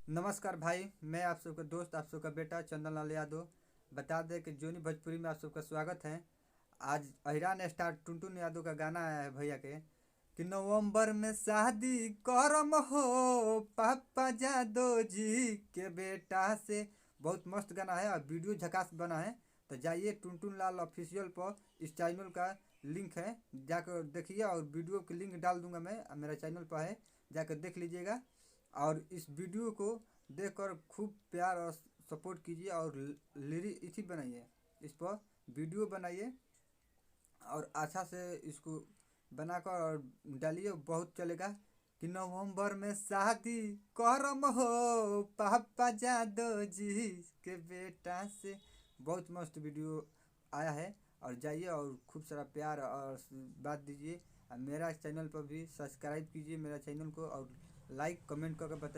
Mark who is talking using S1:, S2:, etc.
S1: नमस्कार भाई, मैं आप सबका दोस्त, आप सबका बेटा चंदन लाल यादव। बता दें कि जोनी भोजपुरी में आप सबका स्वागत है। आज अहिरान स्टार टुनटुन यादव का गाना आया है भैया के कि नवंबर में शादी करम हो पापा जादव जी के बेटा से। बहुत मस्त गाना है और वीडियो झकास बना है। तो जाइए टुनटुन लाल ऑफिशियल पर, इस चैनल का लिंक है, जाकर देखिए। और वीडियो की लिंक डाल दूंगा मैं, मेरा चैनल पर है, जाकर देख लीजिएगा। और इस वीडियो को देखकर खूब प्यार और सपोर्ट कीजिए और लिरी इसी बनाइए, इस पर वीडियो बनाइए और अच्छा से इसको बनाकर और डालिए, बहुत चलेगा। कि नवंबर में शादी करम हो पापा जादव जी के बेटा से। बहुत मस्त वीडियो आया है। और जाइए और खूब सारा प्यार और बात दीजिए। और मेरा चैनल पर भी सब्सक्राइब कीजिए मेरा चैनल को, और लाइक कमेंट करके बताइए।